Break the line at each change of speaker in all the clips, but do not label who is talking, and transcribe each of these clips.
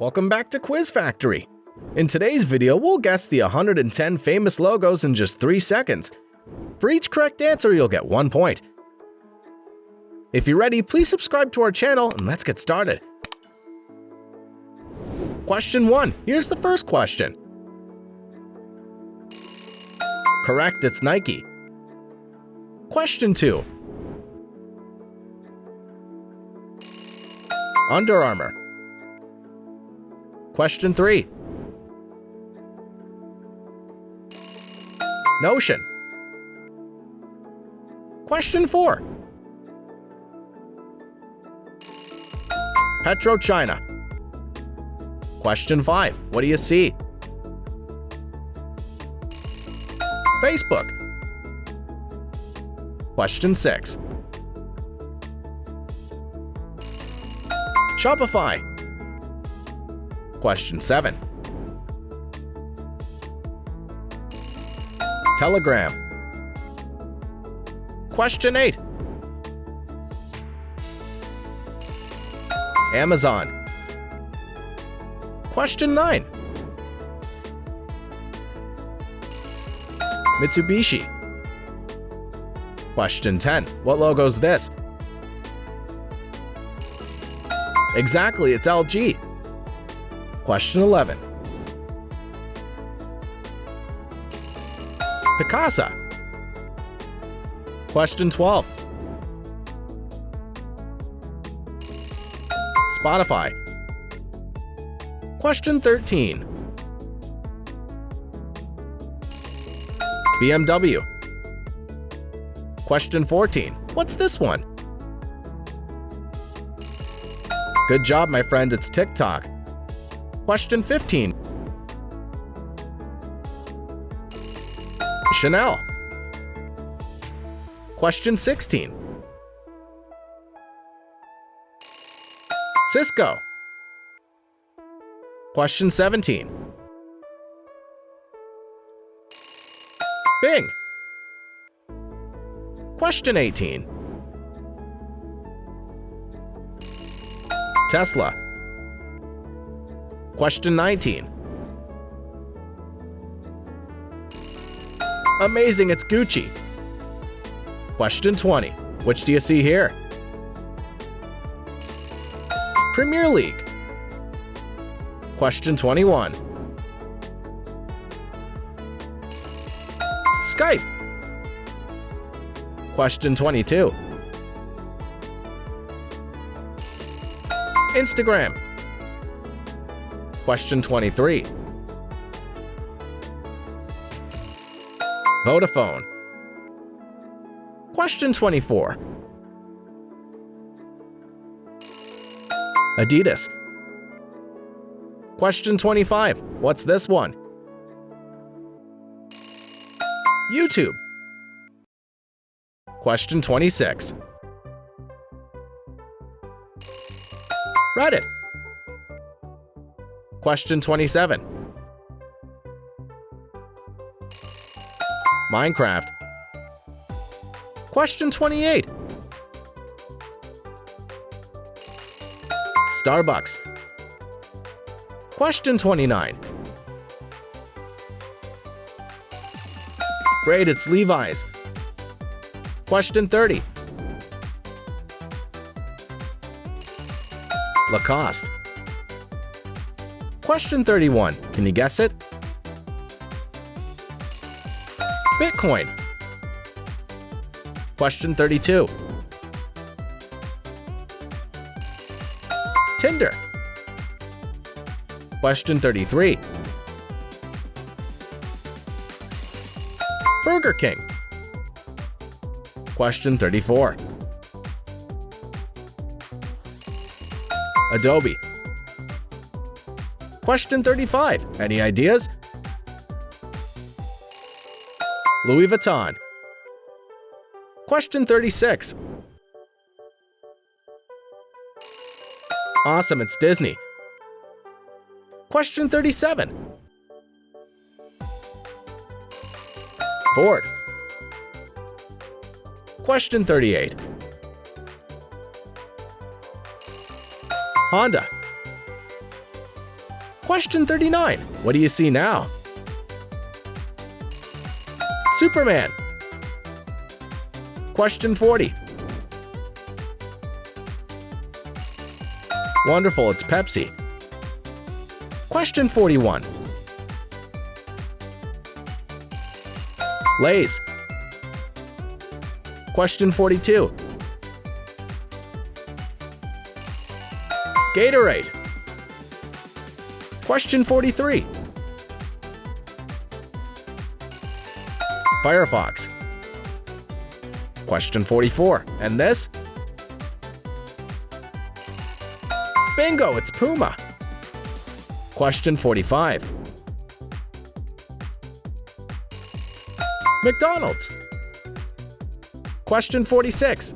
Welcome back to Quiz Factory. In today's video, we'll guess the 110 famous logos in just 3 seconds. For each correct answer, you'll get 1 point. If you're ready, please subscribe to our channel and let's get started. Question 1. Here's the first question. Correct, it's Nike. Question 2. Under Armour. Question 3. Notion. Question 4. PetroChina. Question 5. What do you see? Facebook. Question 6. Shopify. Question 7. Telegram. Question 8. Amazon. Question 9. Mitsubishi. Question 10. What logo's this? Exactly, it's LG. Question 11. Picasa. Question 12. Spotify. Question 13. BMW. Question 14. What's this one? Good job, my friend, it's TikTok. Question 15. Chanel. Question 16. Cisco. Question 17. Bing. Question 18. Tesla. Question 19. Amazing, it's Gucci. Question 20. Which do you see here? Premier League. Question 21. Skype. Question 22. Instagram. Question 23. Vodafone. Question 24. Adidas. Question 25. What's this one? YouTube. Question 26. Reddit. Question 27. Minecraft. Question 28. Starbucks. Question 29. Great, it's Levi's. Question 30. Lacoste. Question 31. Can you guess it? Bitcoin. Question 32. Tinder. Question 33. Burger King. Question 34. Adobe. Question 35. Any ideas? Louis Vuitton. Question 36. Awesome, it's Disney. Question 37. Ford. Question 38. Honda. Question 39. What do you see now? Superman. Question 40. Wonderful, it's Pepsi. Question 41. Lay's. Question 42. Gatorade. Question 43. Firefox. Question 44. And this? Bingo, it's Puma. Question 45. McDonald's. Question 46.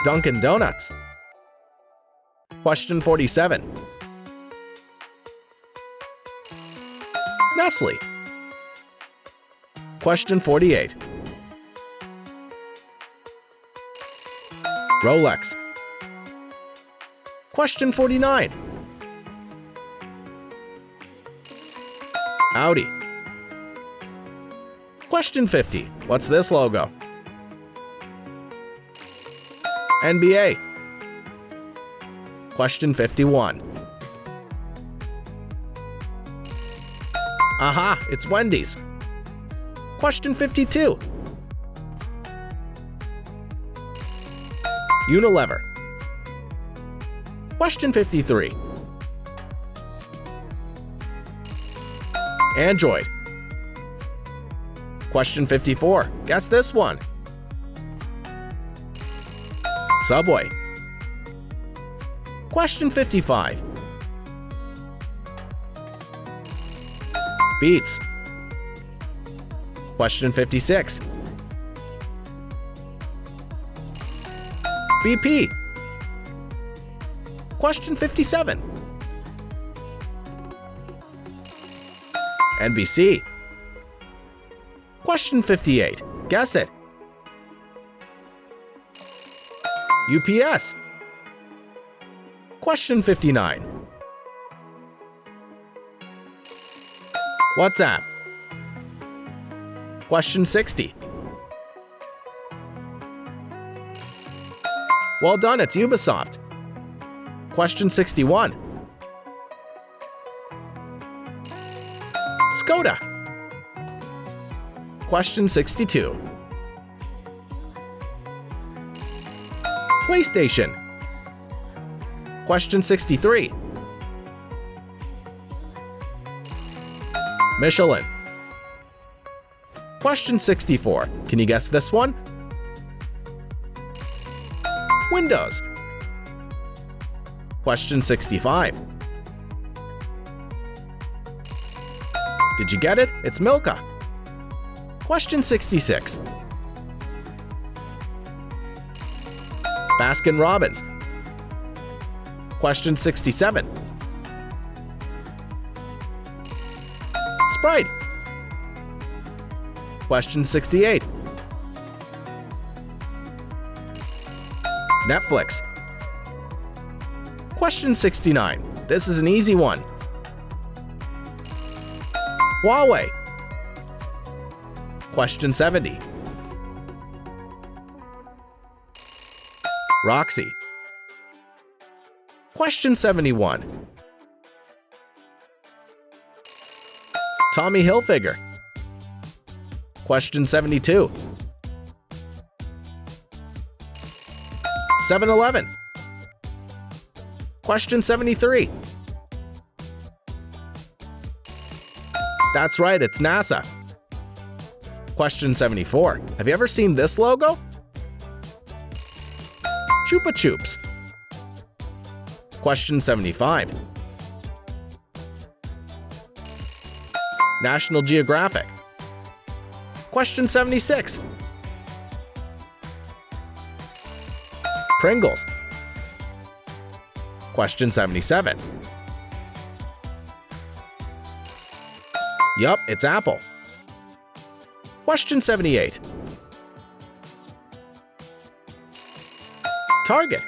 Dunkin' Donuts. Question 47. Nestle. Question 48. Rolex. Question 49. Audi. Question 50. What's this logo? NBA. Question 51. Aha, it's Wendy's. Question 52. Unilever. Question 53. Android. Question 54. Guess this one. Subway. Question 55. Beats. Question 56. BP. Question 57. NBC. Question 58. Guess it. UPS. Question 59. WhatsApp. Question 60. Well done, it's Ubisoft. Question 61. Skoda. Question 62. PlayStation. Question 63. Michelin. Question 64. Can you guess this one? Windows. Question 65. Did you get it? It's Milka. Question 66. Baskin Robbins. Question 67. Sprite. Question 68. Netflix. Question 69. This is an easy one. Huawei. Question 70. Roxy. Question 71. Tommy Hilfiger. Question 72. 7-Eleven. Question 73. That's right, it's NASA. Question 74. Have you ever seen this logo? Chupa Chups. Question 75. National Geographic. Question 76. Pringles. Question 77. Yup, it's Apple. Question 78. Target.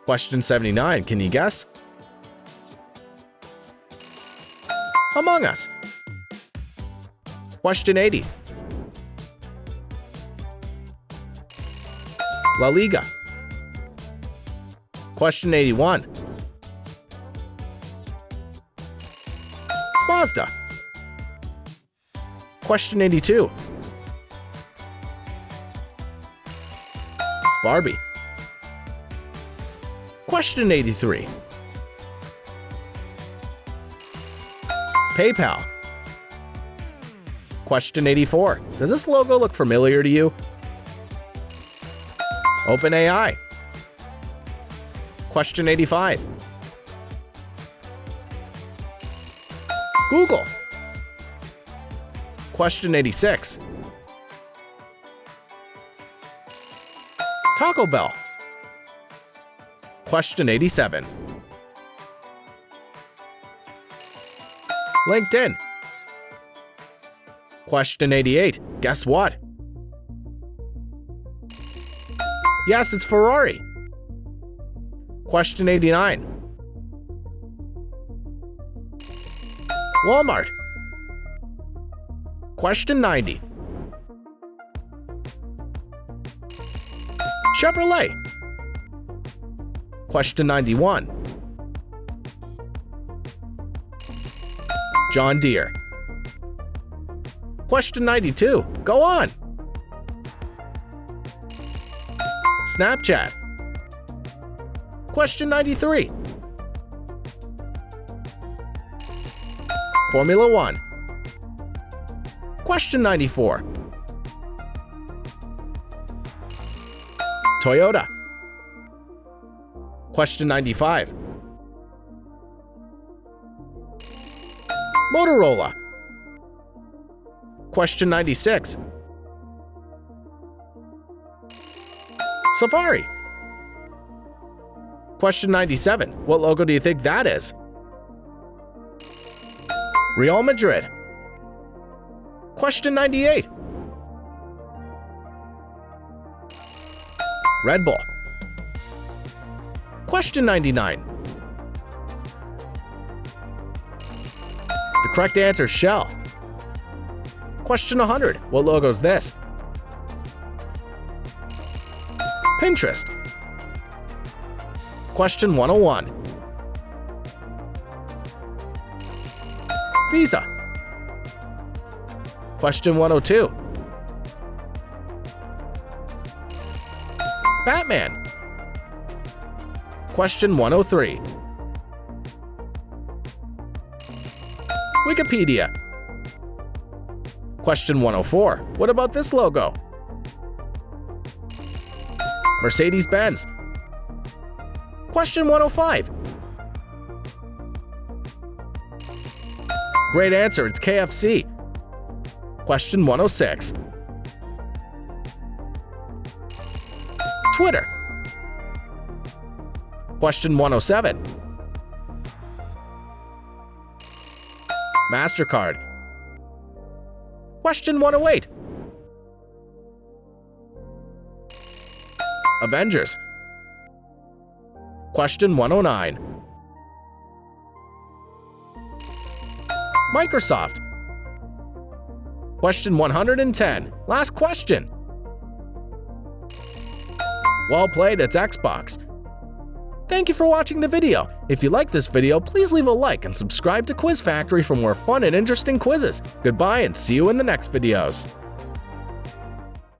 Question 79, can you guess? Among Us. Question 80. La Liga. Question 81. Mazda. Question 82. Barbie. Question 83. PayPal. Question 84. Does this logo look familiar to you? OpenAI. Question 85. Google. Question 86. Taco Bell. Question 87. LinkedIn. Question 88. Guess what? Yes, it's Ferrari. Question 89. Walmart. Question 90. Chevrolet. Question 91. John Deere. Question 92. Go on. Snapchat. Question 93. Formula 1. Question 94. Toyota. Question 95. Motorola. Question 96. Safari. Question 97. What logo do you think that is? Real Madrid. Question 98. Red Bull. Question 99. The correct answer is Shell. Question 100. What logo is this? Pinterest. Question 101. Visa. Question 102. Batman. Question 103. Wikipedia. Question 104. What about this logo? Mercedes-Benz. Question 105. Great answer, it's KFC. Question 106. Twitter. Question 107. MasterCard. Question 108. Avengers. Question 109. Microsoft. Question 110. Last question. Well played, it's Xbox. Thank you for watching the video. If you liked this video, please leave a like and subscribe to Quiz Factory for more fun and interesting quizzes. Goodbye and see you in the next videos.